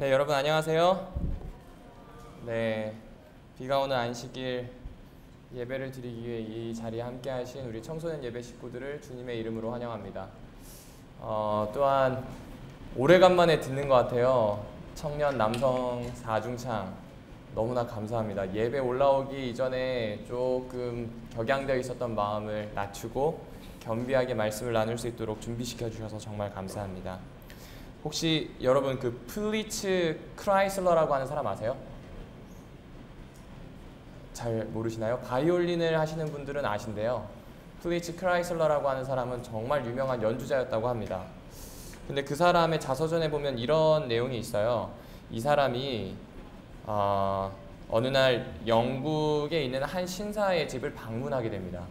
네, 여러분 안녕하세요. 네, 비가 오는 안식일 예배를 드리기 위해 이 자리에 함께 하신 우리 청소년 예배 식구들을 주님의 이름으로 환영합니다. 또한 오래간만에 듣는 것 같아요. 청년 남성 4중창 너무나 감사합니다. 예배 올라오기 이전에 조금 격양되어 있었던 마음을 낮추고 겸비하게 말씀을 나눌 수 있도록 준비시켜 주셔서 정말 감사합니다. 혹시 여러분 그 플리츠 크라이슬러라고 하는 사람 아세요? 잘 모르시나요? 바이올린을 하시는 분들은 아신대요. 플리츠 크라이슬러라고 하는 사람은 정말 유명한 연주자였다고 합니다. 근데 그 사람의 자서전에 보면 이런 내용이 있어요. 이 사람이 어느 날 영국에 있는 한 신사의 집을 방문하게 됩니다.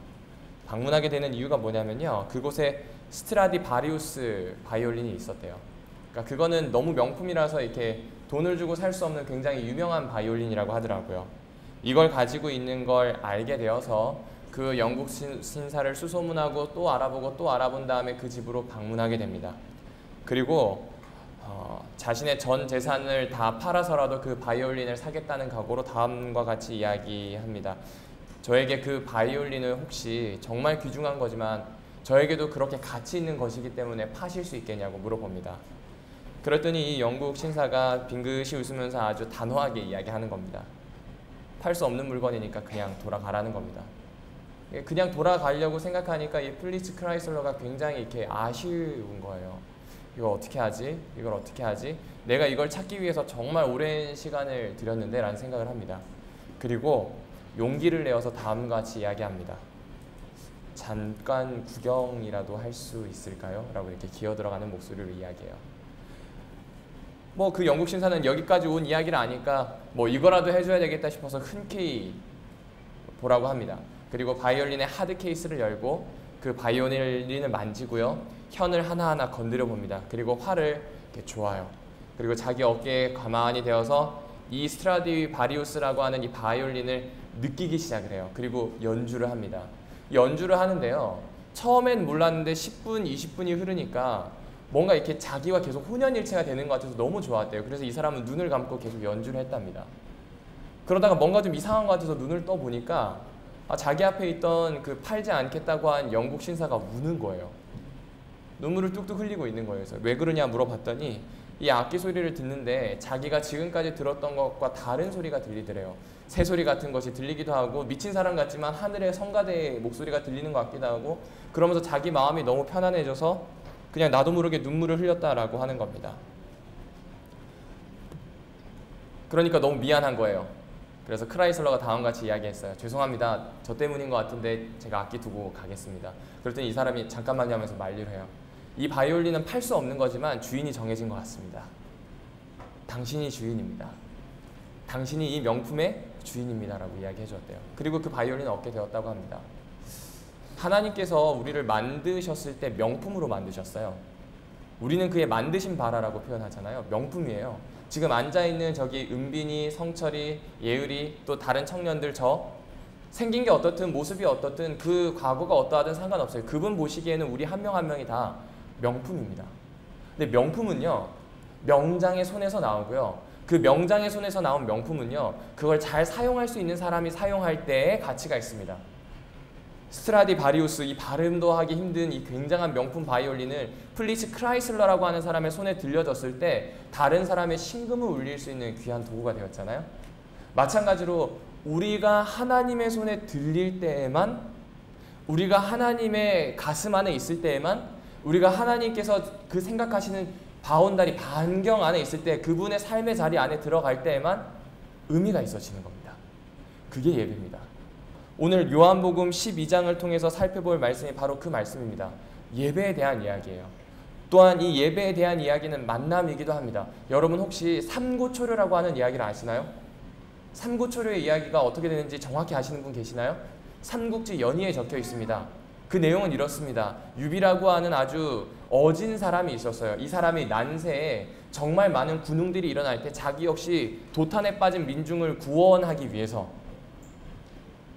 방문하게 되는 이유가 뭐냐면요, 그곳에 스트라디바리우스 바이올린이 있었대요. 그러니까 그거는 너무 명품이라서 이렇게 돈을 주고 살 수 없는 굉장히 유명한 바이올린이라고 하더라고요. 이걸 가지고 있는 걸 알게 되어서 그 영국 신사를 수소문하고 또 알아보고 또 알아본 다음에 그 집으로 방문하게 됩니다. 그리고 자신의 전 재산을 다 팔아서라도 그 바이올린을 사겠다는 각오로 다음과 같이 이야기합니다. 저에게 그 바이올린을 혹시 정말 귀중한 거지만 저에게도 그렇게 가치 있는 것이기 때문에 파실 수 있겠냐고 물어봅니다. 그랬더니 이 영국 신사가 빙긋이 웃으면서 아주 단호하게 이야기하는 겁니다. 팔 수 없는 물건이니까 그냥 돌아가라는 겁니다. 그냥 돌아가려고 생각하니까 이 플리츠 크라이슬러가 굉장히 이렇게 아쉬운 거예요. 이걸 어떻게 하지? 이걸 어떻게 하지? 내가 이걸 찾기 위해서 정말 오랜 시간을 들였는데 라는 생각을 합니다. 그리고 용기를 내어서 다음과 같이 이야기합니다. 잠깐 구경이라도 할 수 있을까요? 라고 이렇게 기어 들어가는 목소리로 이야기해요. 그 영국 신사는 여기까지 온 이야기를 아니까 이거라도 해줘야 되겠다 싶어서 흔쾌히 보라고 합니다. 그리고 바이올린의 하드 케이스를 열고 그 바이올린을 만지고요, 현을 하나하나 건드려 봅니다. 그리고 활을 이렇게 조아요. 그리고 자기 어깨에 가만히 대어서 이 스트라디바리우스라고 하는 이 바이올린을 느끼기 시작을 해요. 그리고 연주를 합니다. 연주를 하는데요, 처음엔 몰랐는데 10분, 20분이 흐르니까 뭔가 이렇게 자기와 계속 혼연일체가 되는 것 같아서 너무 좋았대요. 그래서 이 사람은 눈을 감고 계속 연주를 했답니다. 그러다가 뭔가 좀 이상한 것 같아서 눈을 떠보니까 자기 앞에 있던 그 팔지 않겠다고 한 영국 신사가 우는 거예요. 눈물을 뚝뚝 흘리고 있는 거예요. 그래서 왜 그러냐 물어봤더니 이 악기 소리를 듣는데 자기가 지금까지 들었던 것과 다른 소리가 들리더래요. 새소리 같은 것이 들리기도 하고 미친 사람 같지만 하늘의 성가대의 목소리가 들리는 것 같기도 하고, 그러면서 자기 마음이 너무 편안해져서 그냥 나도 모르게 눈물을 흘렸다라고 하는 겁니다. 그러니까 너무 미안한 거예요. 그래서 크라이슬러가 다음과 같이 이야기했어요. 죄송합니다. 저 때문인 것 같은데 제가 악기 두고 가겠습니다. 그랬더니 이 사람이 잠깐만요 하면서 만류를 해요. 이 바이올린은 팔 수 없는 거지만 주인이 정해진 것 같습니다. 당신이 주인입니다. 당신이 이 명품의 주인입니다 라고 이야기해 주었대요. 그리고 그 바이올린을 얻게 되었다고 합니다. 하나님께서 우리를 만드셨을 때 명품으로 만드셨어요. 우리는 그의 만드신 바라라고 표현하잖아요. 명품이에요. 지금 앉아있는 저기 은빈이, 성철이, 예을이, 또 다른 청년들, 생긴 게 어떻든 모습이 어떻든 그 과거가 어떠하든 상관없어요. 그분 보시기에는 우리 한 명 한 명이 다 명품입니다. 근데 명품은요, 명장의 손에서 나오고요, 그 명장의 손에서 나온 명품은요, 그걸 잘 사용할 수 있는 사람이 사용할 때의 가치가 있습니다. 스트라디바리우스, 이 발음도 하기 힘든 이 굉장한 명품 바이올린을 플리츠 크라이슬러라고 하는 사람의 손에 들려졌을 때 다른 사람의 심금을 울릴 수 있는 귀한 도구가 되었잖아요. 마찬가지로 우리가 하나님의 손에 들릴 때에만, 우리가 하나님의 가슴 안에 있을 때에만, 우리가 하나님께서 그 생각하시는 바운다리, 반경 안에 있을 때, 그분의 삶의 자리 안에 들어갈 때에만 의미가 있어지는 겁니다. 그게 예배입니다. 오늘 요한복음 12장을 통해서 살펴볼 말씀이 바로 그 말씀입니다. 예배에 대한 이야기예요. 또한 이 예배에 대한 이야기는 만남이기도 합니다. 여러분 혹시 삼고초려라고 하는 이야기를 아시나요? 삼고초려의 이야기가 어떻게 되는지 정확히 아시는 분 계시나요? 삼국지 연의에 적혀 있습니다. 그 내용은 이렇습니다. 유비라고 하는 아주 어진 사람이 있었어요. 이 사람이 난세에 정말 많은 군웅들이 일어날 때 자기 역시 도탄에 빠진 민중을 구원하기 위해서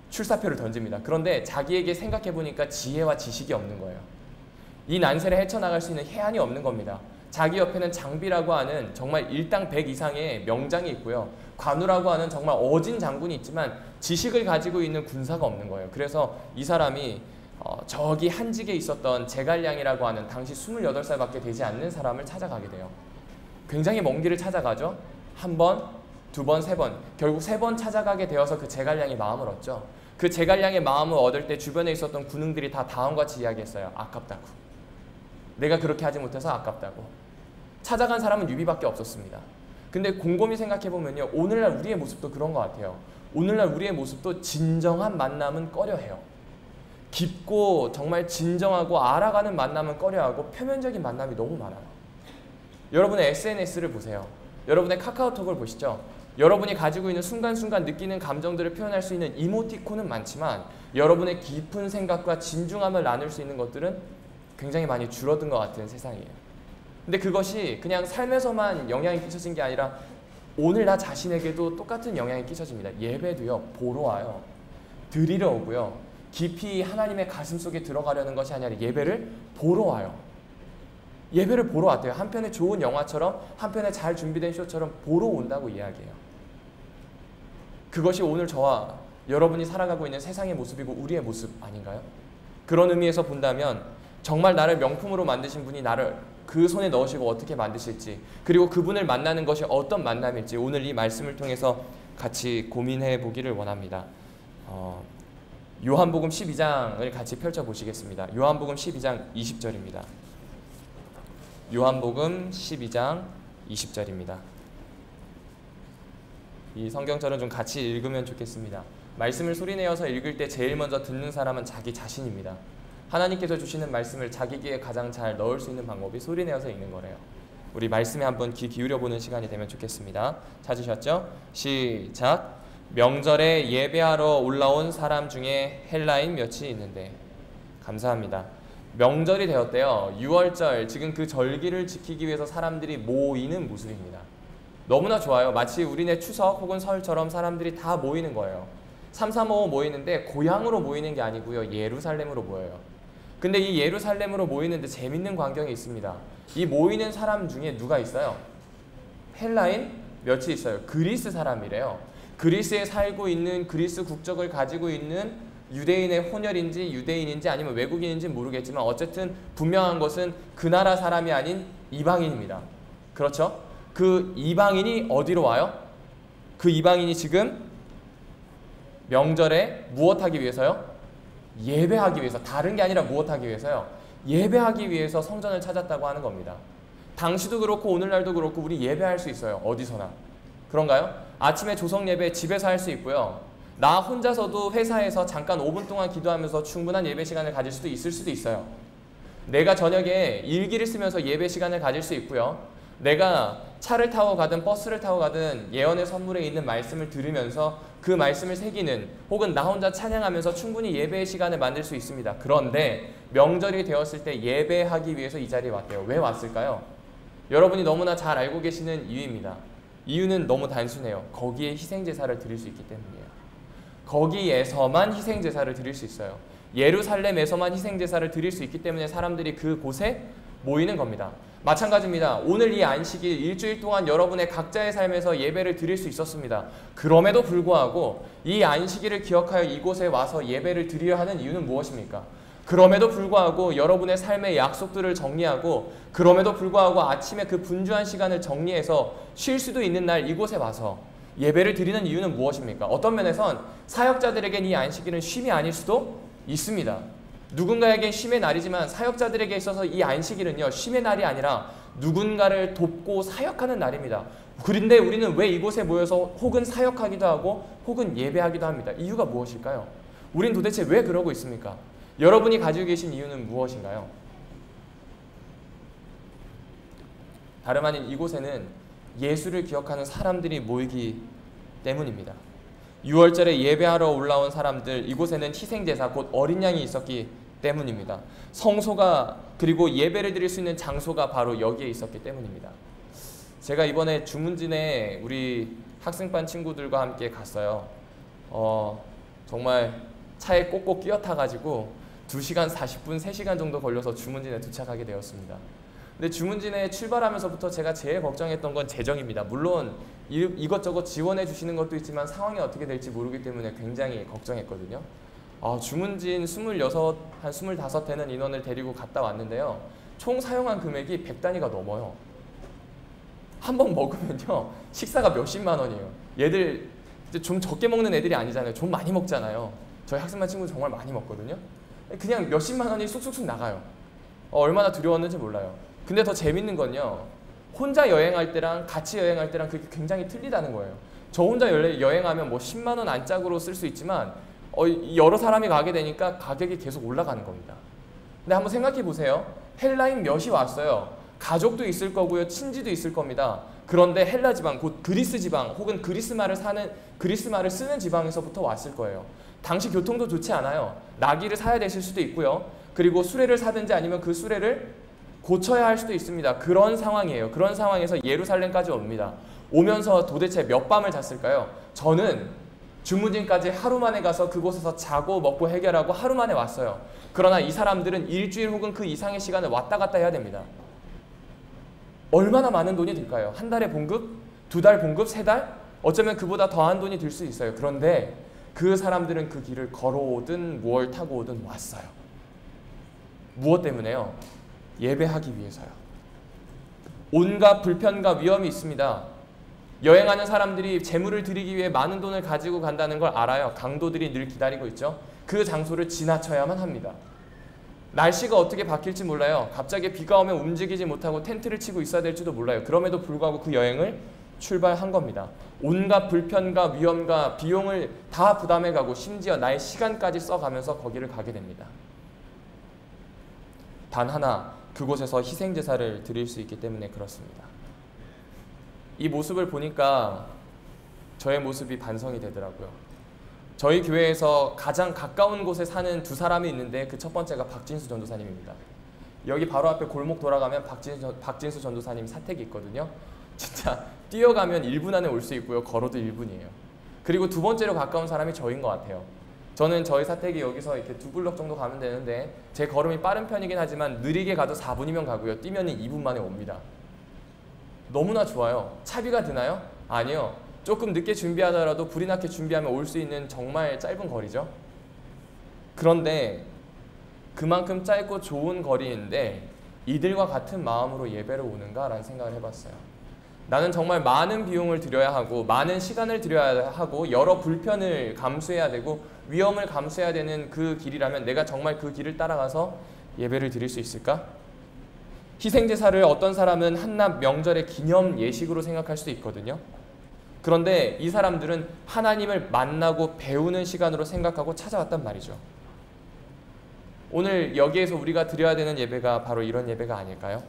출사표를 던집니다. 그런데 자기에게 생각해보니까 지혜와 지식이 없는 거예요. 이 난세를 헤쳐나갈 수 있는 해안이 없는 겁니다. 자기 옆에는 장비라고 하는 정말 일당 100 이상의 명장이 있고요. 관우라고 하는 정말 어진 장군이 있지만 지식을 가지고 있는 군사가 없는 거예요. 그래서 이 사람이 저기 한직에 있었던 제갈량이라고 하는 당시 28살밖에 되지 않는 사람을 찾아가게 돼요. 굉장히 먼 길을 찾아가죠. 한 번, 두 번, 세 번. 결국 3번 찾아가게 되어서 그 제갈량이 마음을 얻죠. 그 제갈량의 마음을 얻을 때 주변에 있었던 군웅들이 다 다음과 같이 이야기했어요. 아깝다고. 내가 그렇게 하지 못해서 아깝다고. 찾아간 사람은 유비밖에 없었습니다. 근데 곰곰이 생각해보면요. 오늘날 우리의 모습도 그런 것 같아요. 오늘날 우리의 모습도 진정한 만남은 꺼려해요. 깊고 정말 진정하고 알아가는 만남은 꺼려하고 표면적인 만남이 너무 많아요. 여러분의 SNS를 보세요. 여러분의 카카오톡을 보시죠. 여러분이 가지고 있는 순간순간 느끼는 감정들을 표현할 수 있는 이모티콘은 많지만 여러분의 깊은 생각과 진중함을 나눌 수 있는 것들은 굉장히 많이 줄어든 것 같은 세상이에요. 근데 그것이 그냥 삶에서만 영향이 끼쳐진 게 아니라 오늘 나 자신에게도 똑같은 영향이 끼쳐집니다. 예배도요. 보러 와요. 드리러 오고요. 깊이 하나님의 가슴 속에 들어가려는 것이 아니라 예배를 보러 와요. 예배를 보러 왔대요. 한편의 좋은 영화처럼 한편의 잘 준비된 쇼처럼 보러 온다고 이야기해요. 그것이 오늘 저와 여러분이 살아가고 있는 세상의 모습이고 우리의 모습 아닌가요? 그런 의미에서 본다면 정말 나를 명품으로 만드신 분이 나를 그 손에 넣으시고 어떻게 만드실지 그리고 그분을 만나는 것이 어떤 만남일지 오늘 이 말씀을 통해서 같이 고민해 보기를 원합니다. 요한복음 12장을 같이 펼쳐보시겠습니다. 요한복음 12장 20절입니다. 요한복음 12장 20절입니다. 이 성경절은 좀 같이 읽으면 좋겠습니다. 말씀을 소리내어서 읽을 때 제일 먼저 듣는 사람은 자기 자신입니다. 하나님께서 주시는 말씀을 자기 귀에 가장 잘 넣을 수 있는 방법이 소리내어서 읽는 거래요. 우리 말씀에 한번 귀 기울여보는 시간이 되면 좋겠습니다. 찾으셨죠? 시작! 명절에 예배하러 올라온 사람 중에 헬라인 몇이 있는데. 감사합니다. 명절이 되었대요. 6월절, 지금 그 절기를 지키기 위해서 사람들이 모이는 모습입니다. 너무나 좋아요. 마치 우리네 추석 혹은 설처럼 사람들이 다 모이는 거예요. 3, 4, 5 모이는데 고향으로 모이는 게 아니고요. 예루살렘으로 모여요. 근데 이 예루살렘으로 모이는데 재밌는 광경이 있습니다. 이 모이는 사람 중에 누가 있어요? 헬라인 몇이 있어요. 그리스 사람이래요. 그리스에 살고 있는 그리스 국적을 가지고 있는 유대인의 혼혈인지 유대인인지 아니면 외국인인지 모르겠지만 어쨌든 분명한 것은 그 나라 사람이 아닌 이방인입니다. 그렇죠? 그 이방인이 어디로 와요? 그 이방인이 지금 명절에 무엇하기 위해서요? 예배하기 위해서. 다른 게 아니라 무엇하기 위해서요? 예배하기 위해서 성전을 찾았다고 하는 겁니다. 당시도 그렇고 오늘날도 그렇고 우리 예배할 수 있어요. 어디서나. 그런가요? 아침에 조성 예배 집에서 할 수 있고요. 나 혼자서도 회사에서 잠깐 5분 동안 기도하면서 충분한 예배 시간을 가질 수도 있을 수도 있어요. 내가 저녁에 일기를 쓰면서 예배 시간을 가질 수 있고요. 내가 차를 타고 가든 버스를 타고 가든 예언의 선물에 있는 말씀을 들으면서 그 말씀을 새기는 혹은 나 혼자 찬양하면서 충분히 예배의 시간을 만들 수 있습니다. 그런데 명절이 되었을 때 예배하기 위해서 이 자리에 왔대요. 왜 왔을까요? 여러분이 너무나 잘 알고 계시는 이유입니다. 이유는 너무 단순해요. 거기에 희생제사를 드릴 수 있기 때문이에요. 거기에서만 희생제사를 드릴 수 있어요. 예루살렘에서만 희생제사를 드릴 수 있기 때문에 사람들이 그곳에 모이는 겁니다. 마찬가지입니다. 오늘 이 안식일 일주일 동안 여러분의 각자의 삶에서 예배를 드릴 수 있었습니다. 그럼에도 불구하고 이 안식일을 기억하여 이곳에 와서 예배를 드리려 하는 이유는 무엇입니까? 그럼에도 불구하고 여러분의 삶의 약속들을 정리하고 그럼에도 불구하고 아침에 그 분주한 시간을 정리해서 쉴 수도 있는 날 이곳에 와서 예배를 드리는 이유는 무엇입니까? 어떤 면에선 사역자들에겐 이 안식일은 쉼이 아닐 수도 있습니다. 누군가에겐 쉼의 날이지만 사역자들에게 있어서 이 안식일은요, 쉼의 날이 아니라 누군가를 돕고 사역하는 날입니다. 그런데 우리는 왜 이곳에 모여서 혹은 사역하기도 하고 혹은 예배하기도 합니다. 이유가 무엇일까요? 우린 도대체 왜 그러고 있습니까? 여러분이 가지고 계신 이유는 무엇인가요? 다름 아닌 이곳에는 예수를 기억하는 사람들이 모이기 때문입니다. 6월절에 예배하러 올라온 사람들, 이곳에는 희생제사 곧 어린 양이 있었기 때문입니다. 성소가 그리고 예배를 드릴 수 있는 장소가 바로 여기에 있었기 때문입니다. 제가 이번에 주문진에 우리 학생반 친구들과 함께 갔어요. 정말 차에 꼭꼭 끼어 타가지고 2시간 40분, 3시간 정도 걸려서 주문진에 도착하게 되었습니다. 근데 주문진에 출발하면서부터 제가 제일 걱정했던 건 재정입니다. 물론 이것저것 지원해 주시는 것도 있지만 상황이 어떻게 될지 모르기 때문에 굉장히 걱정했거든요. 주문진 26, 한 25 되는 인원을 데리고 갔다 왔는데요. 총 사용한 금액이 100단위가 넘어요. 한 번 먹으면요. 식사가 몇십만 원이에요. 얘들 좀 적게 먹는 애들이 아니잖아요. 좀 많이 먹잖아요. 저희 학생반 친구 정말 많이 먹거든요. 그냥 몇십만 원이 쑥쑥쑥 나가요. 얼마나 두려웠는지 몰라요. 근데 더 재밌는 건요. 혼자 여행할 때랑 같이 여행할 때랑 그게 굉장히 틀리다는 거예요. 저 혼자 여행하면 뭐 10만 원 안짝으로 쓸 수 있지만 여러 사람이 가게 되니까 가격이 계속 올라가는 겁니다. 근데 한번 생각해 보세요. 헬라인 몇이 왔어요. 가족도 있을 거고요. 친지도 있을 겁니다. 그런데 헬라 지방, 곧 그리스 지방 혹은 그리스말을 쓰는 지방에서부터 왔을 거예요. 당시 교통도 좋지 않아요. 나귀를 사야 되실 수도 있고요. 그리고 수레를 사든지 아니면 그 수레를 고쳐야 할 수도 있습니다. 그런 상황이에요. 그런 상황에서 예루살렘까지 옵니다. 오면서 도대체 몇 밤을 잤을까요? 저는 주문진까지 하루 만에 가서 그곳에서 자고 먹고 해결하고 하루 만에 왔어요. 그러나 이 사람들은 일주일 혹은 그 이상의 시간을 왔다 갔다 해야 됩니다. 얼마나 많은 돈이 들까요? 한 달에 봉급? 2달 봉급? 3달? 어쩌면 그보다 더한 돈이 들 수 있어요. 그런데 그 사람들은 그 길을 걸어오든 무얼 타고 오든 왔어요. 무엇 때문에요? 예배하기 위해서요. 온갖 불편과 위험이 있습니다. 여행하는 사람들이 재물을 드리기 위해 많은 돈을 가지고 간다는 걸 알아요. 강도들이 늘 기다리고 있죠. 그 장소를 지나쳐야만 합니다. 날씨가 어떻게 바뀔지 몰라요. 갑자기 비가 오면 움직이지 못하고 텐트를 치고 있어야 될지도 몰라요. 그럼에도 불구하고 그 여행을 출발한 겁니다. 온갖 불편과 위험과 비용을 다 부담해가고 심지어 나의 시간까지 써가면서 거기를 가게 됩니다. 단 하나, 그곳에서 희생제사를 드릴 수 있기 때문에 그렇습니다. 이 모습을 보니까 저의 모습이 반성이 되더라고요. 저희 교회에서 가장 가까운 곳에 사는 2사람이 있는데 그 첫 번째가 박진수 전도사님입니다. 여기 바로 앞에 골목 돌아가면 박진수 전도사님 사택이 있거든요. 진짜 뛰어가면 1분 안에 올 수 있고요. 걸어도 1분이에요. 그리고 두 번째로 가까운 사람이 저인 것 같아요. 저는 저희 사택이 여기서 이렇게 2블럭 정도 가면 되는데 제 걸음이 빠른 편이긴 하지만 느리게 가도 4분이면 가고요. 뛰면 2분 만에 옵니다. 너무나 좋아요. 차비가 드나요? 아니요. 조금 늦게 준비하더라도 불이 나게 준비하면 올 수 있는 정말 짧은 거리죠. 그런데 그만큼 짧고 좋은 거리인데 이들과 같은 마음으로 예배를 오는가라는 생각을 해봤어요. 나는 정말 많은 비용을 들여야 하고 많은 시간을 들여야 하고 여러 불편을 감수해야 되고 위험을 감수해야 되는 그 길이라면 내가 정말 그 길을 따라가서 예배를 드릴 수 있을까? 희생제사를 어떤 사람은 한낱 명절의 기념 예식으로 생각할 수도 있거든요. 그런데 이 사람들은 하나님을 만나고 배우는 시간으로 생각하고 찾아왔단 말이죠. 오늘 여기에서 우리가 드려야 되는 예배가 바로 이런 예배가 아닐까요?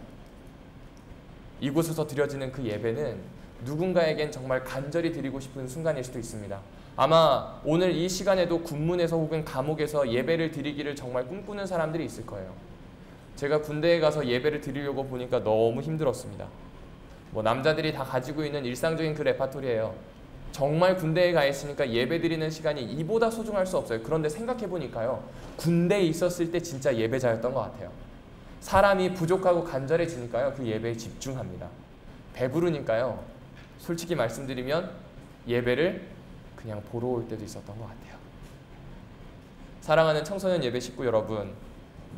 이곳에서 드려지는 그 예배는 누군가에겐 정말 간절히 드리고 싶은 순간일 수도 있습니다. 아마 오늘 이 시간에도 군문에서 혹은 감옥에서 예배를 드리기를 정말 꿈꾸는 사람들이 있을 거예요. 제가 군대에 가서 예배를 드리려고 보니까 너무 힘들었습니다. 남자들이 다 가지고 있는 일상적인 그 레파토리예요. 정말 군대에 가 있으니까 예배 드리는 시간이 이보다 소중할 수 없어요. 그런데 생각해보니까요. 군대에 있었을 때 진짜 예배자였던 것 같아요. 사람이 부족하고 간절해지니까요. 그 예배에 집중합니다. 배부르니까요. 솔직히 말씀드리면 예배를 그냥 보러 올 때도 있었던 것 같아요. 사랑하는 청소년 예배 식구 여러분,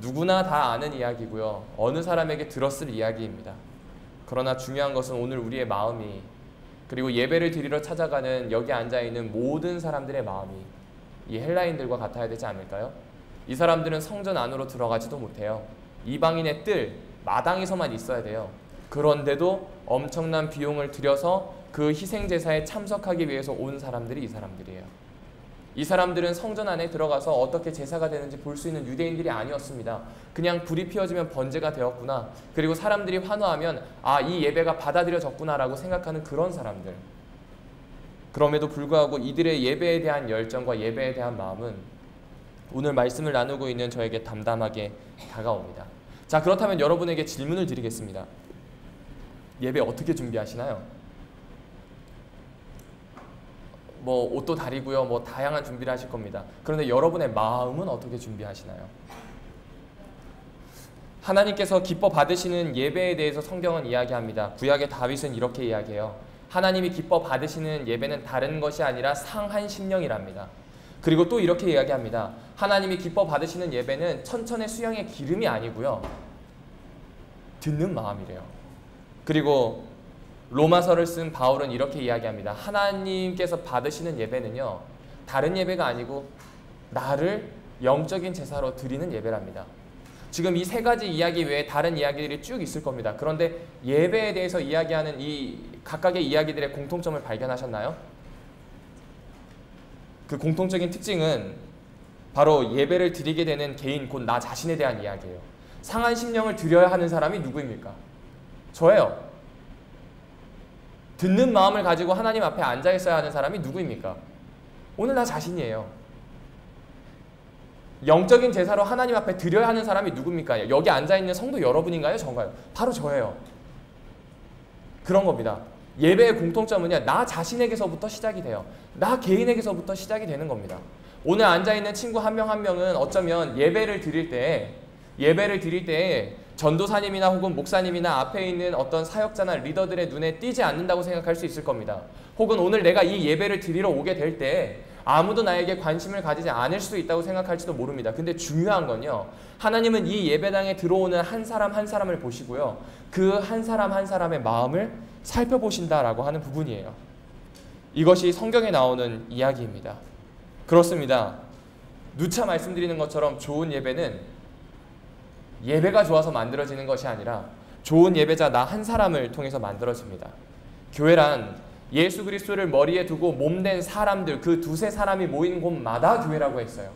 누구나 다 아는 이야기고요. 어느 사람에게 들었을 이야기입니다. 그러나 중요한 것은 오늘 우리의 마음이 그리고 예배를 드리러 찾아가는 여기 앉아있는 모든 사람들의 마음이 이 헬라인들과 같아야 되지 않을까요? 이 사람들은 성전 안으로 들어가지도 못해요. 이방인의 뜰, 마당에서만 있어야 돼요. 그런데도 엄청난 비용을 들여서 그 희생제사에 참석하기 위해서 온 사람들이 이 사람들이에요. 이 사람들은 성전 안에 들어가서 어떻게 제사가 되는지 볼 수 있는 유대인들이 아니었습니다. 그냥 불이 피워지면 번제가 되었구나. 그리고 사람들이 환호하면 이 예배가 받아들여졌구나 라고 생각하는 그런 사람들. 그럼에도 불구하고 이들의 예배에 대한 열정과 예배에 대한 마음은 오늘 말씀을 나누고 있는 저에게 담담하게 다가옵니다. 자, 그렇다면 여러분에게 질문을 드리겠습니다. 예배 어떻게 준비하시나요? 옷도 다리고요. 다양한 준비를 하실 겁니다. 그런데 여러분의 마음은 어떻게 준비하시나요? 하나님께서 기뻐 받으시는 예배에 대해서 성경은 이야기합니다. 구약의 다윗은 이렇게 이야기해요. 하나님이 기뻐 받으시는 예배는 다른 것이 아니라 상한 심령이랍니다. 그리고 또 이렇게 이야기합니다. 하나님이 기뻐 받으시는 예배는 천천의 수양의 기름이 아니고요, 듣는 마음이래요. 그리고 로마서를 쓴 바울은 이렇게 이야기합니다. 하나님께서 받으시는 예배는요, 다른 예배가 아니고 나를 영적인 제사로 드리는 예배랍니다. 지금 이 세 가지 이야기 외에 다른 이야기들이 쭉 있을 겁니다. 그런데 예배에 대해서 이야기하는 이 각각의 이야기들의 공통점을 발견하셨나요? 그 공통적인 특징은 바로 예배를 드리게 되는 개인, 곧 나 자신에 대한 이야기예요. 상한 심령을 드려야 하는 사람이 누구입니까? 저예요. 듣는 마음을 가지고 하나님 앞에 앉아 있어야 하는 사람이 누구입니까? 오늘 나 자신이에요. 영적인 제사로 하나님 앞에 드려야 하는 사람이 누굽니까? 여기 앉아있는 성도 여러분인가요? 전가요? 바로 저예요. 그런 겁니다. 예배의 공통점은요, 나 자신에게서부터 시작이 돼요. 나 개인에게서부터 시작이 되는 겁니다. 오늘 앉아있는 친구 한 명 한 명은 어쩌면 예배를 드릴 때 전도사님이나 혹은 목사님이나 앞에 있는 어떤 사역자나 리더들의 눈에 띄지 않는다고 생각할 수 있을 겁니다. 혹은 오늘 내가 이 예배를 드리러 오게 될 때 아무도 나에게 관심을 가지지 않을 수도 있다고 생각할지도 모릅니다. 근데 중요한 건요, 하나님은 이 예배당에 들어오는 한 사람 한 사람을 보시고요, 그 한 사람 한 사람의 마음을 살펴보신다라고 하는 부분이에요. 이것이 성경에 나오는 이야기입니다. 그렇습니다. 누차 말씀드리는 것처럼 좋은 예배는 예배가 좋아서 만들어지는 것이 아니라 좋은 예배자 나 한 사람을 통해서 만들어집니다. 교회란 예수 그리스도를 머리에 두고 몸된 사람들, 그 두세 사람이 모인 곳마다 교회라고 했어요.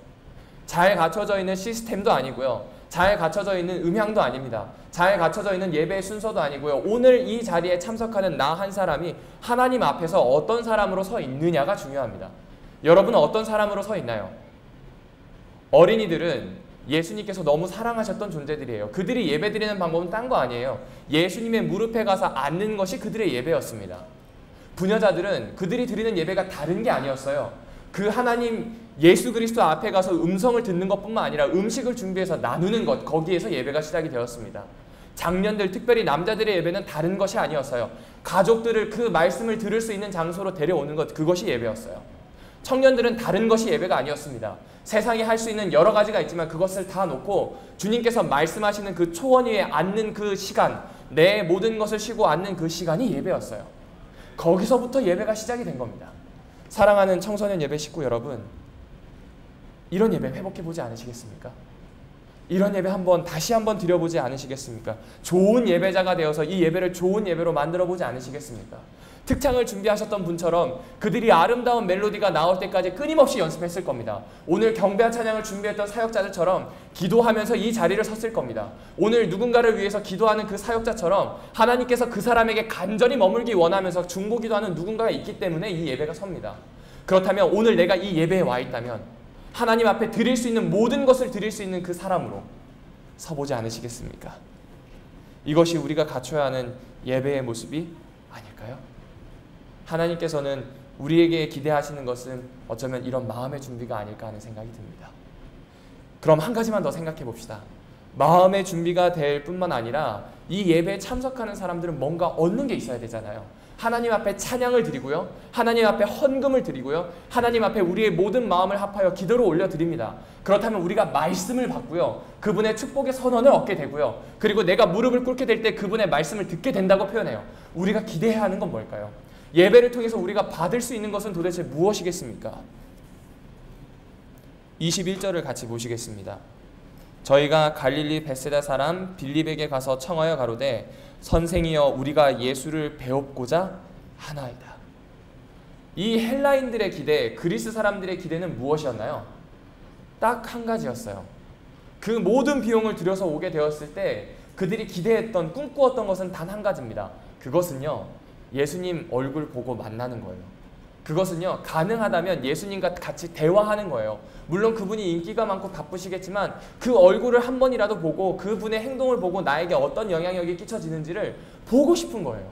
잘 갖춰져 있는 시스템도 아니고요, 잘 갖춰져 있는 음향도 아닙니다. 잘 갖춰져 있는 예배의 순서도 아니고요, 오늘 이 자리에 참석하는 나 한 사람이 하나님 앞에서 어떤 사람으로 서 있느냐가 중요합니다. 여러분은 어떤 사람으로 서 있나요? 어린이들은 예수님께서 너무 사랑하셨던 존재들이에요. 그들이 예배드리는 방법은 딴 거 아니에요. 예수님의 무릎에 가서 앉는 것이 그들의 예배였습니다. 부녀자들은 그들이 드리는 예배가 다른 게 아니었어요. 그 하나님 예수 그리스도 앞에 가서 음성을 듣는 것뿐만 아니라 음식을 준비해서 나누는 것, 거기에서 예배가 시작이 되었습니다. 장년들, 특별히 남자들의 예배는 다른 것이 아니었어요. 가족들을 그 말씀을 들을 수 있는 장소로 데려오는 것, 그것이 예배였어요. 청년들은 다른 것이 예배가 아니었습니다. 세상에 할 수 있는 여러 가지가 있지만 그것을 다 놓고 주님께서 말씀하시는 그 초원 위에 앉는 그 시간, 내 모든 것을 쉬고 앉는 그 시간이 예배였어요. 거기서부터 예배가 시작이 된 겁니다. 사랑하는 청소년 예배 식구 여러분, 이런 예배 회복해보지 않으시겠습니까? 이런 예배 다시 한번 드려보지 않으시겠습니까? 좋은 예배자가 되어서 이 예배를 좋은 예배로 만들어보지 않으시겠습니까? 특창을 준비하셨던 분처럼 그들이 아름다운 멜로디가 나올 때까지 끊임없이 연습했을 겁니다. 오늘 경배와 찬양을 준비했던 사역자들처럼 기도하면서 이 자리를 섰을 겁니다. 오늘 누군가를 위해서 기도하는 그 사역자처럼 하나님께서 그 사람에게 간절히 머물기 원하면서 중보기도하는 누군가가 있기 때문에 이 예배가 섭니다. 그렇다면 오늘 내가 이 예배에 와 있다면 하나님 앞에 드릴 수 있는 모든 것을 드릴 수 있는 그 사람으로 서보지 않으시겠습니까? 이것이 우리가 갖춰야 하는 예배의 모습이 아닐까요? 하나님께서는 우리에게 기대하시는 것은 어쩌면 이런 마음의 준비가 아닐까 하는 생각이 듭니다. 그럼 한 가지만 더 생각해 봅시다. 마음의 준비가 될 뿐만 아니라 이 예배에 참석하는 사람들은 뭔가 얻는 게 있어야 되잖아요. 하나님 앞에 찬양을 드리고요, 하나님 앞에 헌금을 드리고요, 하나님 앞에 우리의 모든 마음을 합하여 기도로 올려드립니다. 그렇다면 우리가 말씀을 받고요, 그분의 축복의 선언을 얻게 되고요, 그리고 내가 무릎을 꿇게 될 때 그분의 말씀을 듣게 된다고 표현해요. 우리가 기대해야 하는 건 뭘까요? 예배를 통해서 우리가 받을 수 있는 것은 도대체 무엇이겠습니까? 21절을 같이 보시겠습니다. 저희가 갈릴리 벳세다 사람 빌립에게 가서 청하여 가로되 선생이여 우리가 예수를 배웁고자 하나이다. 이 헬라인들의 기대, 그리스 사람들의 기대는 무엇이었나요? 딱 한 가지였어요. 그 모든 비용을 들여서 오게 되었을 때 그들이 기대했던, 꿈꾸었던 것은 단 한 가지입니다. 그것은요, 예수님 얼굴 보고 만나는 거예요. 그것은요, 가능하다면 예수님과 같이 대화하는 거예요. 물론 그분이 인기가 많고 바쁘시겠지만 그 얼굴을 한 번이라도 보고 그분의 행동을 보고 나에게 어떤 영향력이 끼쳐지는지를 보고 싶은 거예요.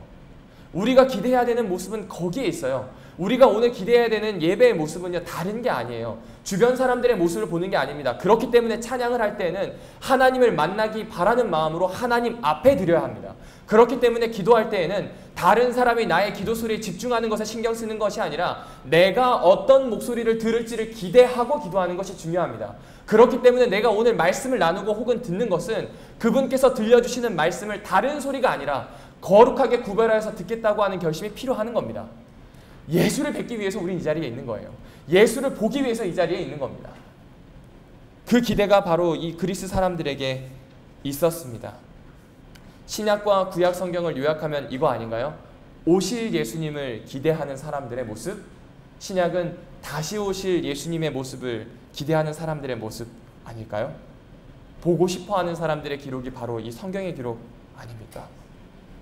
우리가 기대해야 되는 모습은 거기에 있어요. 우리가 오늘 기대해야 되는 예배의 모습은요, 다른 게 아니에요. 주변 사람들의 모습을 보는 게 아닙니다. 그렇기 때문에 찬양을 할 때는 하나님을 만나기 바라는 마음으로 하나님 앞에 드려야 합니다. 그렇기 때문에 기도할 때에는 다른 사람이 나의 기도 소리에 집중하는 것에 신경 쓰는 것이 아니라 내가 어떤 목소리를 들을지를 기대하고 기도하는 것이 중요합니다. 그렇기 때문에 내가 오늘 말씀을 나누고 혹은 듣는 것은 그분께서 들려주시는 말씀을 다른 소리가 아니라 거룩하게 구별하여서 듣겠다고 하는 결심이 필요한 겁니다. 예수를 뵙기 위해서 우린 이 자리에 있는 거예요. 예수를 보기 위해서 이 자리에 있는 겁니다. 그 기대가 바로 이 그리스 사람들에게 있었습니다. 신약과 구약 성경을 요약하면 이거 아닌가요? 오실 예수님을 기대하는 사람들의 모습, 신약은 다시 오실 예수님의 모습을 기대하는 사람들의 모습 아닐까요? 보고 싶어하는 사람들의 기록이 바로 이 성경의 기록 아닙니까?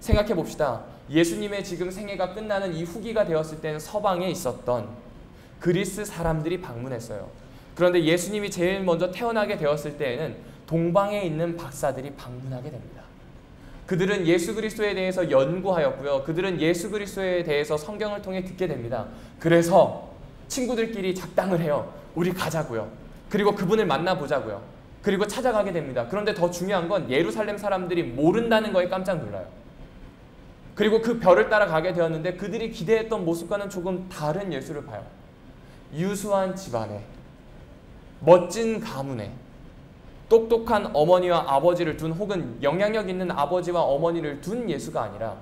생각해 봅시다. 예수님의 지금 생애가 끝나는 이 후기가 되었을 때는 서방에 있었던 그리스 사람들이 방문했어요. 그런데 예수님이 제일 먼저 태어나게 되었을 때에는 동방에 있는 박사들이 방문하게 됩니다. 그들은 예수 그리스도에 대해서 연구하였고요. 그들은 예수 그리스도에 대해서 성경을 통해 듣게 됩니다. 그래서 친구들끼리 작당을 해요. 우리 가자고요. 그리고 그분을 만나보자고요. 그리고 찾아가게 됩니다. 그런데 더 중요한 건 예루살렘 사람들이 모른다는 거에 깜짝 놀라요. 그리고 그 별을 따라 가게 되었는데 그들이 기대했던 모습과는 조금 다른 예수를 봐요. 유수한 집안에, 멋진 가문에, 똑똑한 어머니와 아버지를 둔 혹은 영향력 있는 아버지와 어머니를 둔 예수가 아니라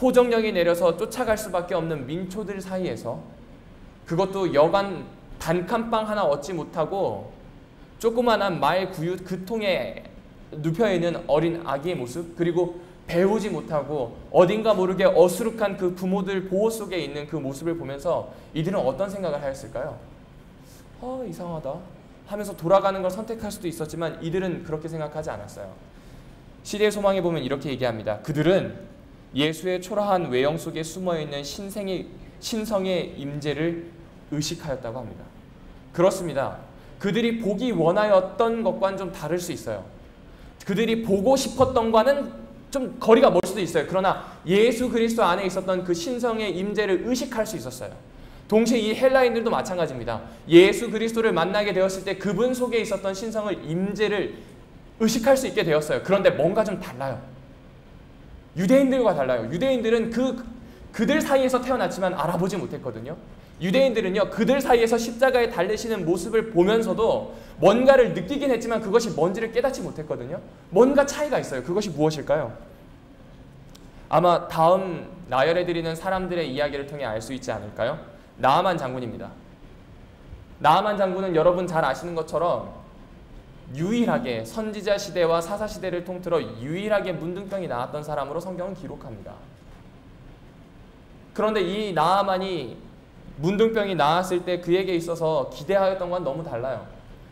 호정령이 내려서 쫓아갈 수밖에 없는 민초들 사이에서, 그것도 여간 단칸방 하나 얻지 못하고 조그만한 말 구윷 그 통에 눕혀있는 어린 아기의 모습, 그리고 배우지 못하고 어딘가 모르게 어수룩한 그 부모들 보호 속에 있는 그 모습을 보면서 이들은 어떤 생각을 하였을까요? 이상하다 하면서 돌아가는 걸 선택할 수도 있었지만 이들은 그렇게 생각하지 않았어요. 시대의 소망에 보면 이렇게 얘기합니다. 그들은 예수의 초라한 외형 속에 숨어있는 신성의 임재를 의식하였다고 합니다. 그렇습니다. 그들이 보기 원하였던 것과는 좀 다를 수 있어요. 그들이 보고 싶었던 것과는 좀 거리가 멀 수도 있어요. 그러나 예수 그리스도 안에 있었던 그 신성의 임재를 의식할 수 있었어요. 동시에 이 헬라인들도 마찬가지입니다. 예수 그리스도를 만나게 되었을 때 그분 속에 있었던 신성을 임재를 의식할 수 있게 되었어요. 그런데 뭔가 좀 달라요. 유대인들과 달라요. 유대인들은 그들 사이에서 태어났지만 알아보지 못했거든요. 유대인들은요, 그들 사이에서 십자가에 달리시는 모습을 보면서도 뭔가를 느끼긴 했지만 그것이 뭔지를 깨닫지 못했거든요. 뭔가 차이가 있어요. 그것이 무엇일까요? 아마 다음 나열해드리는 사람들의 이야기를 통해 알 수 있지 않을까요? 나아만 장군입니다. 나아만 장군은 여러분 잘 아시는 것처럼 유일하게 선지자 시대와 사사 시대를 통틀어 유일하게 문둥병이 나았던 사람으로 성경은 기록합니다. 그런데 이 나아만이 문둥병이 나았을 때 그에게 있어서 기대하였던 건 너무 달라요.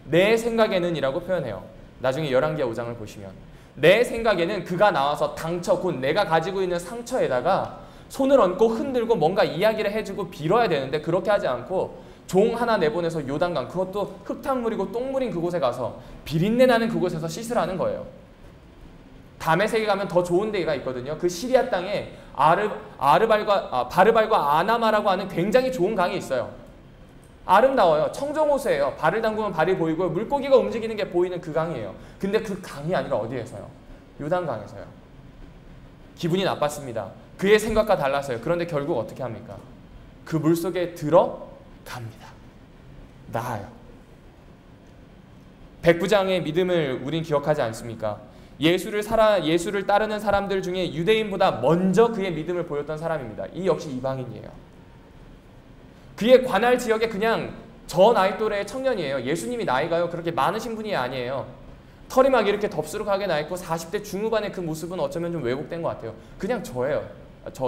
내 생각에는 이라고 표현해요. 나중에 열왕기하 5장을 보시면 내 생각에는 그가 나와서 당처, 곧 내가 가지고 있는 상처에다가 손을 얹고 흔들고 뭔가 이야기를 해주고 빌어야 되는데 그렇게 하지 않고 종 하나 내보내서 요단강, 그것도 흙탕물이고 똥물인 그곳에 가서 비린내 나는 그곳에서 씻으라는 거예요. 다메섹에 가면 더 좋은 데가 있거든요. 그 시리아 땅에 바르발과 아나마라고 하는 굉장히 좋은 강이 있어요. 아름다워요. 청정호수예요. 발을 담그면 발이 보이고 물고기가 움직이는 게 보이는 그 강이에요. 근데 그 강이 아니라 어디에서요? 요단강에서요. 기분이 나빴습니다. 그의 생각과 달랐어요. 그런데 결국 어떻게 합니까? 그 물속에 들어갑니다. 나아요. 백부장의 믿음을 우린 기억하지 않습니까? 예수를 따르는 사람들 중에 유대인보다 먼저 그의 믿음을 보였던 사람입니다. 이 역시 이방인이에요. 그의 관할 지역에 그냥 저 나이 또래의 청년이에요. 예수님이 나이가요 그렇게 많으신 분이 아니에요. 털이 막 이렇게 덥수룩하게 나 있고 40대 중후반의 그 모습은 어쩌면 좀 왜곡된 것 같아요. 그냥 저예요.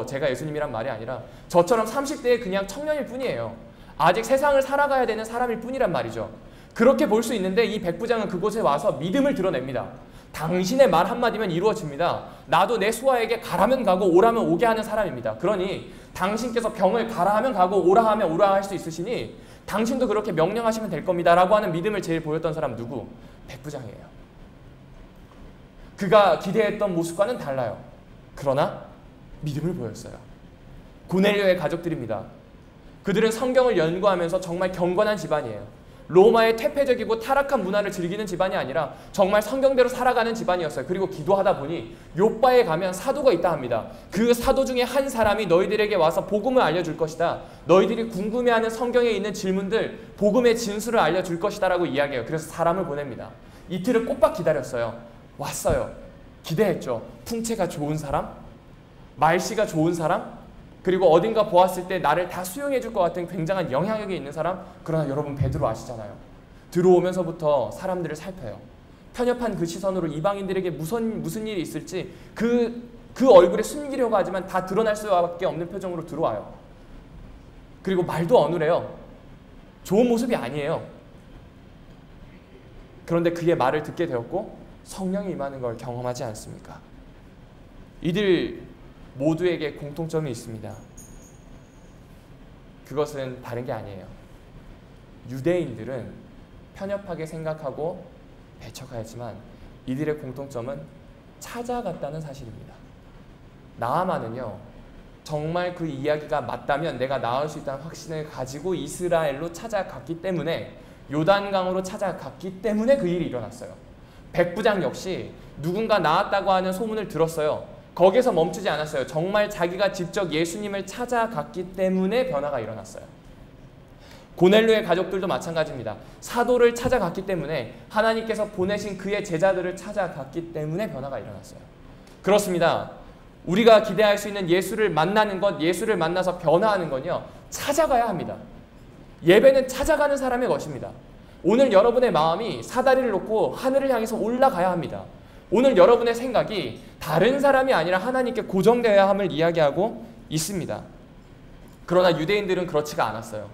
제가 예수님이란 말이 아니라 저처럼 30대의 그냥 청년일 뿐이에요. 아직 세상을 살아가야 되는 사람일 뿐이란 말이죠. 그렇게 볼 수 있는데 이 백부장은 그곳에 와서 믿음을 드러냅니다. 당신의 말 한마디면 이루어집니다. 나도 내 수하에게 가라면 가고 오라면 오게 하는 사람입니다. 그러니 당신께서 병을 가라 하면 가고 오라 하면 오라 할 수 있으시니 당신도 그렇게 명령하시면 될 겁니다. 라고 하는 믿음을 제일 보였던 사람 누구? 백부장이에요. 그가 기대했던 모습과는 달라요. 그러나 믿음을 보였어요. 고넬료의 가족들입니다. 그들은 성경을 연구하면서 정말 경건한 집안이에요. 로마의 퇴폐적이고 타락한 문화를 즐기는 집안이 아니라 정말 성경대로 살아가는 집안이었어요. 그리고 기도하다 보니 욥바에 가면 사도가 있다 합니다. 그 사도 중에 한 사람이 너희들에게 와서 복음을 알려줄 것이다. 너희들이 궁금해하는 성경에 있는 질문들, 복음의 진수를 알려줄 것이다 라고 이야기해요. 그래서 사람을 보냅니다. 이틀을 꼬박 기다렸어요. 왔어요. 기대했죠. 풍채가 좋은 사람? 말씨가 좋은 사람? 그리고 어딘가 보았을 때 나를 다 수용해 줄 것 같은 굉장한 영향력이 있는 사람. 그러나 여러분 베드로 아시잖아요. 들어오면서부터 사람들을 살펴요. 편협한 그 시선으로 이방인들에게 무슨 일이 있을지 그 얼굴에 숨기려고 하지만 다 드러날 수밖에 없는 표정으로 들어와요. 그리고 말도 어눌해요. 좋은 모습이 아니에요. 그런데 그의 말을 듣게 되었고 성령이 임하는 걸 경험하지 않습니까? 이들 모두에게 공통점이 있습니다. 그것은 다른 게 아니에요. 유대인들은 편협하게 생각하고 배척하였지만 이들의 공통점은 찾아갔다는 사실입니다. 나아만은요, 정말 그 이야기가 맞다면 내가 나을 수 있다는 확신을 가지고 이스라엘로 찾아갔기 때문에, 요단강으로 찾아갔기 때문에 그 일이 일어났어요. 백부장 역시 누군가 나았다고 하는 소문을 들었어요. 거기서 멈추지 않았어요. 정말 자기가 직접 예수님을 찾아갔기 때문에 변화가 일어났어요. 고넬료의 가족들도 마찬가지입니다. 사도를 찾아갔기 때문에, 하나님께서 보내신 그의 제자들을 찾아갔기 때문에 변화가 일어났어요. 그렇습니다. 우리가 기대할 수 있는 예수를 만나는 것, 예수를 만나서 변화하는 건요, 찾아가야 합니다. 예배는 찾아가는 사람의 것입니다. 오늘 여러분의 마음이 사다리를 놓고 하늘을 향해서 올라가야 합니다. 오늘 여러분의 생각이 다른 사람이 아니라 하나님께 고정되어야 함을 이야기하고 있습니다. 그러나 유대인들은 그렇지가 않았어요.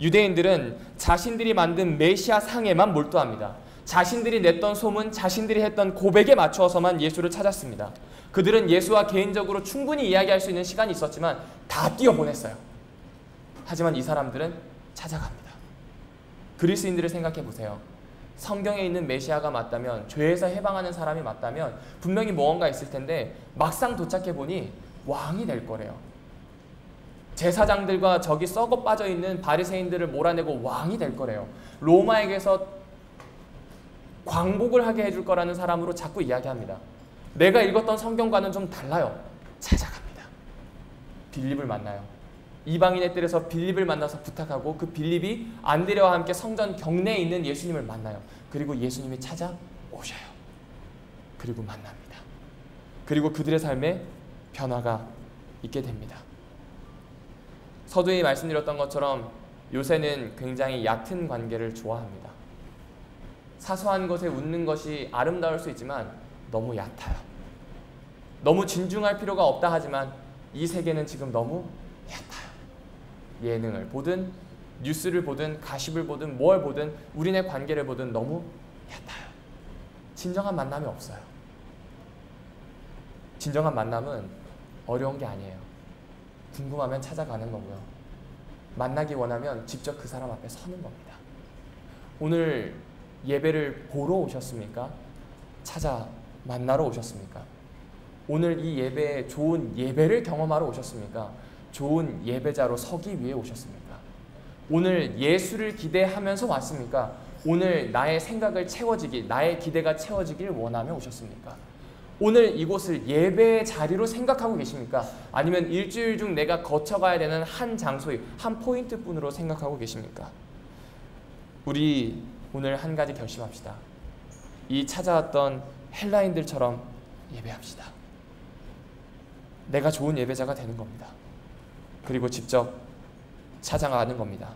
유대인들은 자신들이 만든 메시아 상에만 몰두합니다. 자신들이 냈던 소문, 자신들이 했던 고백에 맞추어서만 예수를 찾았습니다. 그들은 예수와 개인적으로 충분히 이야기할 수 있는 시간이 있었지만 다 뛰어보냈어요. 하지만 이 사람들은 찾아갑니다. 그리스인들을 생각해 보세요. 성경에 있는 메시아가 맞다면, 죄에서 해방하는 사람이 맞다면 분명히 무언가 있을 텐데 막상 도착해 보니 왕이 될 거래요. 제사장들과 저기 썩어 빠져 있는 바리새인들을 몰아내고 왕이 될 거래요. 로마에게서 광복을 하게 해줄 거라는 사람으로 자꾸 이야기합니다. 내가 읽었던 성경과는 좀 달라요. 찾아갑니다. 빌립을 만나요. 이방인의 뜰에서 빌립을 만나서 부탁하고, 그 빌립이 안드레와 함께 성전 경내에 있는 예수님을 만나요. 그리고 예수님이 찾아오셔요. 그리고 만납니다. 그리고 그들의 삶에 변화가 있게 됩니다. 서두에 말씀드렸던 것처럼 요새는 굉장히 얕은 관계를 좋아합니다. 사소한 것에 웃는 것이 아름다울 수 있지만 너무 얕아요. 너무 진중할 필요가 없다 하지만 이 세계는 지금 너무 얕아요. 예능을 보든 뉴스를 보든 가십을 보든 뭘 보든 우리네 관계를 보든 너무 얕아요. 진정한 만남이 없어요. 진정한 만남은 어려운 게 아니에요. 궁금하면 찾아가는 거고요. 만나기 원하면 직접 그 사람 앞에 서는 겁니다. 오늘 예배를 보러 오셨습니까? 찾아 만나러 오셨습니까? 오늘 이 예배에 좋은 예배를 경험하러 오셨습니까? 좋은 예배자로 서기 위해 오셨습니까? 오늘 예수를 기대하면서 왔습니까? 오늘 나의 생각을 채워지기, 나의 기대가 채워지길 원하며 오셨습니까? 오늘 이곳을 예배의 자리로 생각하고 계십니까? 아니면 일주일 중 내가 거쳐가야 되는 한 장소의 한 포인트뿐으로 생각하고 계십니까? 우리 오늘 한 가지 결심합시다. 이 찾아왔던 헬라인들처럼 예배합시다. 내가 좋은 예배자가 되는 겁니다. 그리고 직접 찾아가는 겁니다.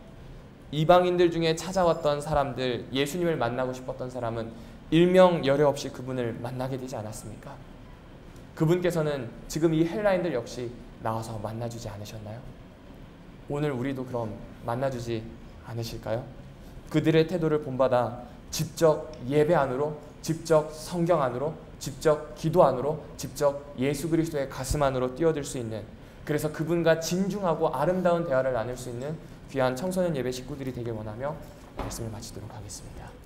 이방인들 중에 찾아왔던 사람들, 예수님을 만나고 싶었던 사람은 일명 열애 없이 그분을 만나게 되지 않았습니까? 그분께서는 지금 이 헬라인들 역시 나와서 만나주지 않으셨나요? 오늘 우리도 그럼 만나주지 않으실까요? 그들의 태도를 본받아 직접 예배 안으로, 직접 성경 안으로, 직접 기도 안으로, 직접 예수 그리스도의 가슴 안으로 뛰어들 수 있는, 그래서 그분과 진중하고 아름다운 대화를 나눌 수 있는 귀한 청소년 예배 식구들이 되길 원하며 말씀을 마치도록 하겠습니다.